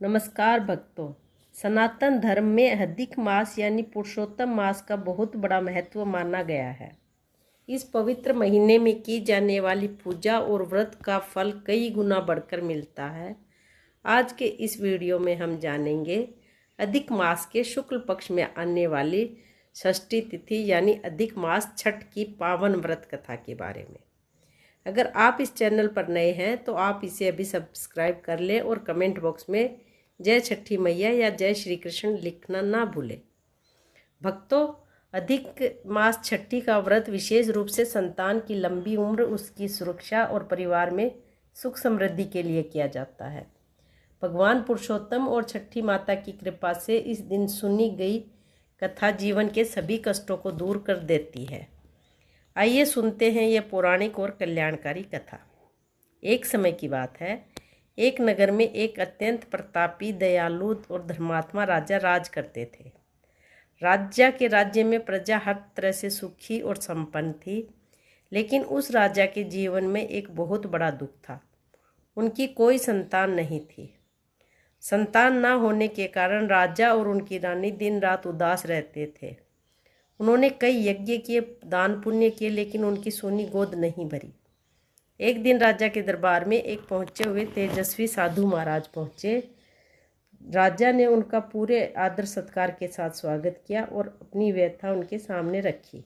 नमस्कार भक्तों। सनातन धर्म में अधिक मास यानी पुरुषोत्तम मास का बहुत बड़ा महत्व माना गया है। इस पवित्र महीने में की जाने वाली पूजा और व्रत का फल कई गुना बढ़कर मिलता है। आज के इस वीडियो में हम जानेंगे अधिक मास के शुक्ल पक्ष में आने वाली षष्ठी तिथि यानी अधिक मास छठ की पावन व्रत कथा के बारे में। अगर आप इस चैनल पर नए हैं तो आप इसे अभी सब्सक्राइब कर लें और कमेंट बॉक्स में जय छठी मैया या जय श्री कृष्ण लिखना ना भूलें। भक्तों, अधिक मास छठी का व्रत विशेष रूप से संतान की लंबी उम्र, उसकी सुरक्षा और परिवार में सुख समृद्धि के लिए किया जाता है। भगवान पुरुषोत्तम और छठी माता की कृपा से इस दिन सुनी गई कथा जीवन के सभी कष्टों को दूर कर देती है। आइए सुनते हैं यह पौराणिक और कल्याणकारी कथा। एक समय की बात है, एक नगर में एक अत्यंत प्रतापी, दयालु और धर्मात्मा राजा राज करते थे। राज्य में प्रजा हर तरह से सुखी और संपन्न थी, लेकिन उस राजा के जीवन में एक बहुत बड़ा दुख था। उनकी कोई संतान नहीं थी। संतान न होने के कारण राजा और उनकी रानी दिन रात उदास रहते थे। उन्होंने कई यज्ञ किए, दान पुण्य किए, लेकिन उनकी सोनी गोद नहीं भरी। एक दिन राजा के दरबार में एक पहुंचे हुए तेजस्वी साधु महाराज पहुंचे। राजा ने उनका पूरे आदर सत्कार के साथ स्वागत किया और अपनी व्यथा उनके सामने रखी।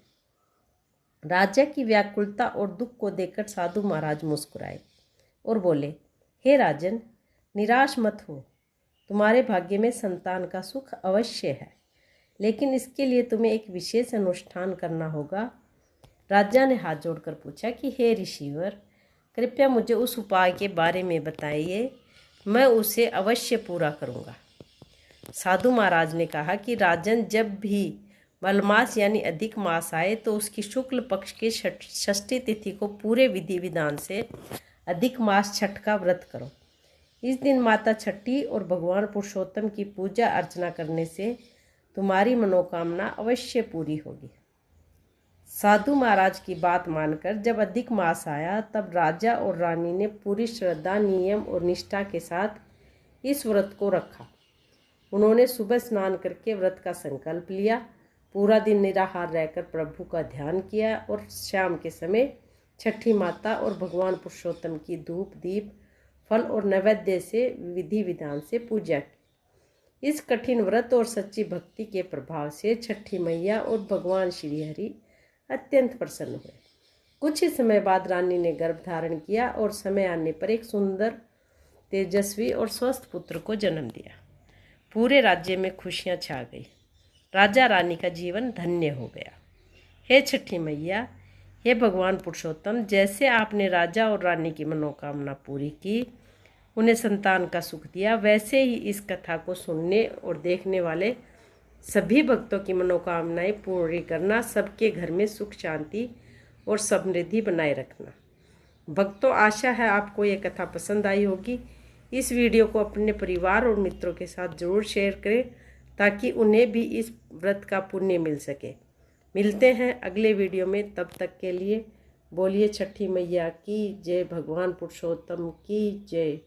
राजा की व्याकुलता और दुख को देखकर साधु महाराज मुस्कुराए और बोले, हे राजन, निराश मत हो। तुम्हारे भाग्य में संतान का सुख अवश्य है, लेकिन इसके लिए तुम्हें एक विशेष अनुष्ठान करना होगा। राजा ने हाथ जोड़कर पूछा कि हे ऋषिवर, कृपया मुझे उस उपाय के बारे में बताइए, मैं उसे अवश्य पूरा करूंगा। साधु महाराज ने कहा कि राजन, जब भी मलमास यानी अधिक मास आए तो उसकी शुक्ल पक्ष की षष्ठी तिथि को पूरे विधि विधान से अधिक मास छठ का व्रत करो। इस दिन माता छठी और भगवान पुरुषोत्तम की पूजा अर्चना करने से तुम्हारी मनोकामना अवश्य पूरी होगी। साधु महाराज की बात मानकर जब अधिक मास आया, तब राजा और रानी ने पूरी श्रद्धा, नियम और निष्ठा के साथ इस व्रत को रखा। उन्होंने सुबह स्नान करके व्रत का संकल्प लिया, पूरा दिन निराहार रहकर प्रभु का ध्यान किया और शाम के समय छठी माता और भगवान पुरुषोत्तम की धूप, दीप, फल और नैवेद्य से विधि विधान से पूजा की। इस कठिन व्रत और सच्ची भक्ति के प्रभाव से छठी मैया और भगवान श्री हरि अत्यंत प्रसन्न हुए। कुछ ही समय बाद रानी ने गर्भ धारण किया और समय आने पर एक सुंदर, तेजस्वी और स्वस्थ पुत्र को जन्म दिया। पूरे राज्य में खुशियां छा गई। राजा रानी का जीवन धन्य हो गया। हे छठी मैया, हे भगवान पुरुषोत्तम, जैसे आपने राजा और रानी की मनोकामना पूरी की, उन्हें संतान का सुख दिया, वैसे ही इस कथा को सुनने और देखने वाले सभी भक्तों की मनोकामनाएं पूरी करना, सबके घर में सुख, शांति और समृद्धि बनाए रखना। भक्तों, आशा है आपको ये कथा पसंद आई होगी। इस वीडियो को अपने परिवार और मित्रों के साथ जरूर शेयर करें ताकि उन्हें भी इस व्रत का पुण्य मिल सके। मिलते हैं अगले वीडियो में, तब तक के लिए बोलिए छठी मैया की जय, भगवान पुरुषोत्तम की जय।